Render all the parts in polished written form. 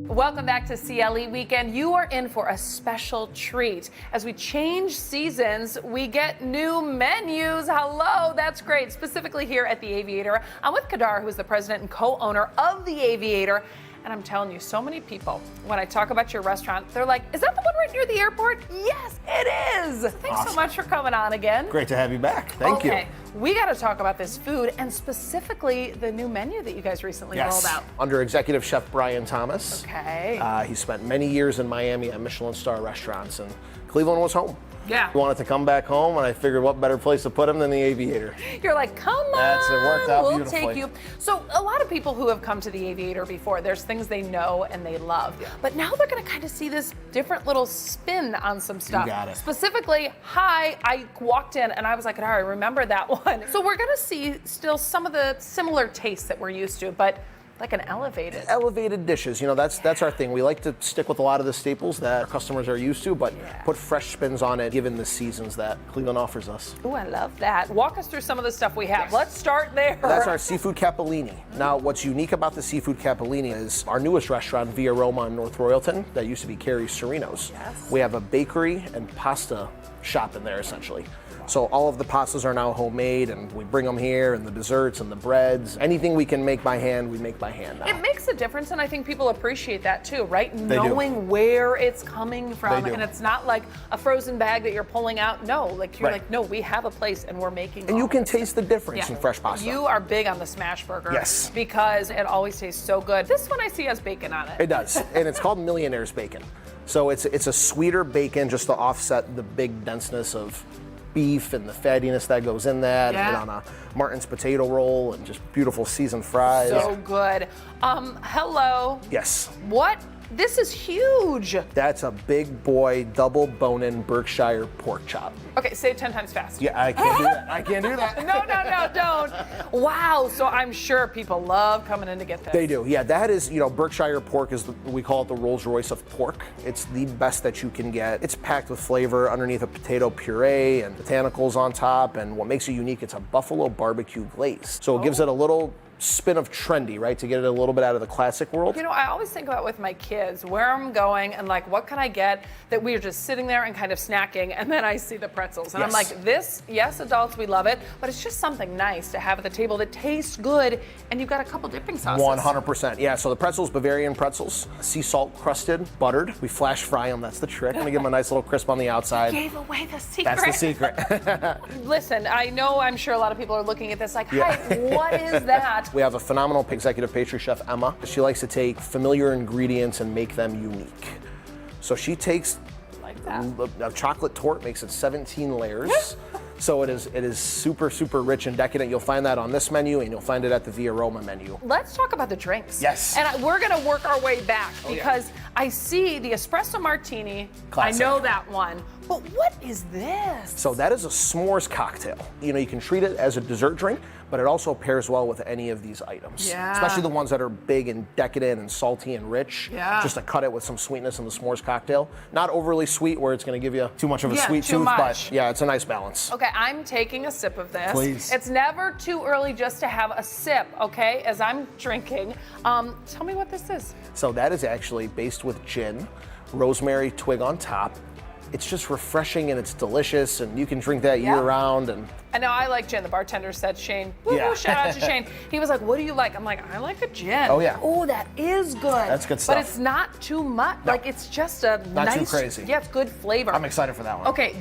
Welcome back to CLE Weekend. You are in for a special treat. As we change seasons, we get new menus. Hello, that's great. Specifically here at the Aviator. I'm with Kadar, who is the president and co-owner of the Aviator. And I'm telling you, so many people, when I talk about your restaurant, they're like, is that the one right near the airport? Yes, it is. Thanks so much for coming on again. Great to have you back. Thank you. Okay, we got to talk about this food and specifically the new menu that you guys recently rolled out. Under executive chef Brian Thomas. Okay. He spent many years in Miami at Michelin star restaurants, and Cleveland was home. Yeah. He wanted to come back home, and I figured what better place to put him than the Aviator. You're like, come on, It worked out we'll beautifully. take you. So a lot of people who have come to the Aviator before, there's things they know and they love. Yeah. But now they're going to kind of see this different little spin on some stuff. You got it. Specifically, I walked in and I was like, all right, remember that one. So we're going to see still some of the similar tastes that we're used to, but like an elevated dishes. You know, that's our thing. We like to stick with a lot of the staples that our customers are used to, but put fresh spins on it given the seasons that Cleveland offers us. Oh, I love that. Walk us through some of the stuff we have. Yes. Let's start there. That's our seafood capellini. Now, what's unique about the seafood capellini is our newest restaurant, Via Roma in North Royalton, that used to be Carrie's Serino's. Yes. We have a bakery and pasta shop in there, essentially. So all of the pastas are now homemade, and we bring them here, and the desserts and the breads. Anything we can make by hand, we make by hand now. It makes a difference, and I think people appreciate that too, right? They Knowing where it's coming from, They do. and it's not like a frozen bag that you're pulling out. No, like you're like, no, we have a place, and we're making. And you can taste the difference in fresh pasta. You are big on the smash burger. Yes. Because it always tastes so good. This one I see has bacon on it. It does, and it's called Millionaire's Bacon. So it's a sweeter bacon just to offset the big denseness of beef and the fattiness that goes in that, and on a Martin's potato roll and just beautiful seasoned fries. So good. Hello. Yes. What? This is huge. That's a big boy double bone-in Berkshire pork chop. Okay, say it 10 times fast. Yeah, I can't do that. I can't do that. No, don't. Wow, so I'm sure people love coming in to get this. They do, yeah. That is, Berkshire pork is, we call it the Rolls Royce of pork. It's the best that you can get. It's packed with flavor underneath a potato puree and botanicals on top, and what makes it unique, it's a buffalo barbecue glaze. So it gives it a little spin of trendy, right, to get it a little bit out of the classic world. I always think about with my kids where I'm going and like what can I get that we're just sitting there and kind of snacking, and then I see the pretzels and I'm like, this, yes, adults, we love it, but it's just something nice to have at the table that tastes good, and you've got a couple dipping sauces. 100%, yeah. So the pretzels, Bavarian pretzels, sea salt crusted, buttered. We flash fry them, that's the trick. I'm gonna give them a nice little crisp on the outside. You gave away the secret. That's the secret. Listen, I'm sure a lot of people are looking at this like, hey, what is that? We have a phenomenal executive pastry chef, Emma. She likes to take familiar ingredients and make them unique. So she takes a chocolate torte, makes it 17 layers. So it is super, super rich and decadent. You'll find that on this menu, and you'll find it at the Via Roma menu. Let's talk about the drinks. Yes. And we're going to work our way back because I see the espresso martini. Classic. I know that one. But what is this? So that is a s'mores cocktail. You can treat it as a dessert drink, but it also pairs well with any of these items. Yeah. Especially the ones that are big and decadent and salty and rich. Yeah. Just to cut it with some sweetness in the s'mores cocktail. Not overly sweet where it's going to give you too much of a sweet too tooth, much. but yeah, it's a nice balance. Okay, I'm taking a sip of this. Please. It's never too early just to have a sip, okay, as I'm drinking. Tell me what this is. So that is actually based with gin, rosemary twig on top. It's just refreshing and it's delicious, and you can drink that year round. And I know I like gin. The bartender said, Shane, woo-hoo, shout out to Shane. He was like, what do you like? I'm like, I like a gin. Oh, yeah. Oh, that is good. That's good stuff. But it's not too much. No. Like, it's just a Not nice. too crazy. Yeah, it's good flavor. I'm excited for that one. Okay,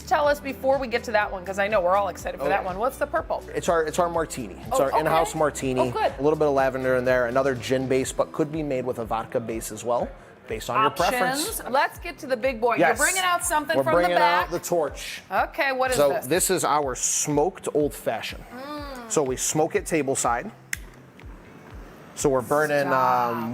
tell us before we get to that one, because I know we're all excited for that one. What's the purple? It's our martini. It's our in-house martini. Oh, good. A little bit of lavender in there, another gin base, but could be made with a vodka base as well, based on your preference. Let's get to the big boy. Yes. You're bringing out something We're from the bringing back. out the torch. Okay, what is So this? this is our smoked old fashioned. So we smoke it table side. So we're burning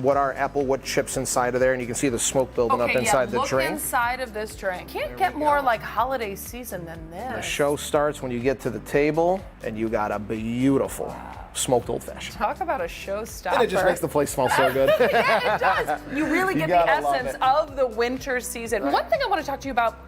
what are applewood chips inside of there, and you can see the smoke building up inside the look drink. inside of this drink. Can't get more like holiday season than this. The show starts when you get to the table, and you got a beautiful smoked old fashioned. Talk about a showstopper. And it just makes the place smell so good. Yeah, it does. You really get the gotta love essence it. of the winter season. One thing I want to talk to you about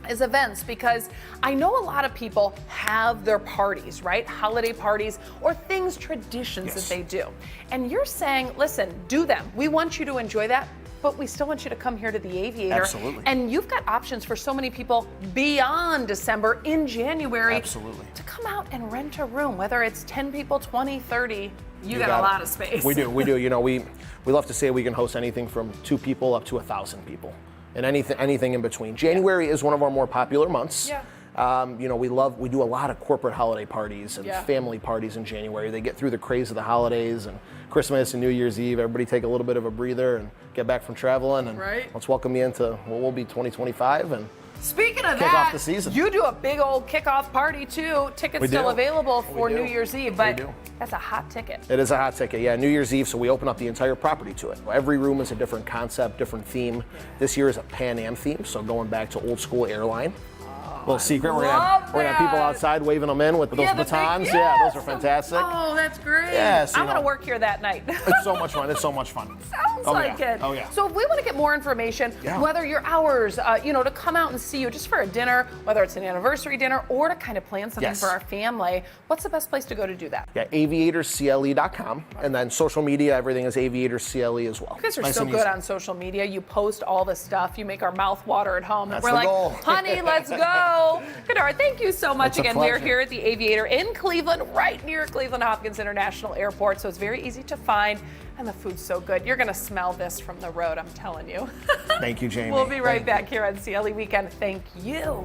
is events, because I know a lot of people have their parties, right? Holiday parties or traditions that they do. And you're saying, listen, do them. We want you to enjoy that, but we still want you to come here to the Aviator. Absolutely. And you've got options for so many people beyond December, in January. Absolutely. To come out and rent a room, whether it's 10 people, 20, 30, you got a it. lot of space. We do. You know, we love to say we can host anything from 2 people up to 1,000 people, and anything in between. January is one of our more popular months. Yeah. You know, we do a lot of corporate holiday parties and family parties in January. They get through the craze of the holidays and Christmas and New Year's Eve. Everybody take a little bit of a breather and get back from traveling, and let's welcome you into what will be 2025. And speaking of kick that, off the season. You do a big old kickoff party too. Tickets still available for New Year's Eve, but that's a hot ticket. It is a hot ticket, yeah. New Year's Eve, so we open up the entire property to it. Every room is a different concept, different theme. This year is a Pan Am theme, so going back to old school airline. Little secret, we're gonna have people outside waving them in with those batons. Those are fantastic. Oh, that's great. Yes, I'm gonna work here that night. It's so much fun. It's so much fun. Sounds like it. Oh yeah. So if we want to get more information, whether your hours, to come out and see you just for a dinner, whether it's an anniversary dinner or to kind of plan something for our family, what's the best place to go to do that? Yeah, aviatorcle.com, and then social media, everything is aviatorcle as well. You guys are so good on social media. You post all the stuff. You make our mouth water at home. That's We're the like, goal. honey, let's go. Kadar, thank you so much again. We're here at the Aviator in Cleveland, right near Cleveland Hopkins International Airport, so it's very easy to find, and the food's so good. You're gonna smell this from the road, I'm telling you. Thank you, Jamie. We'll be right back here on CLE Weekend. Thank you.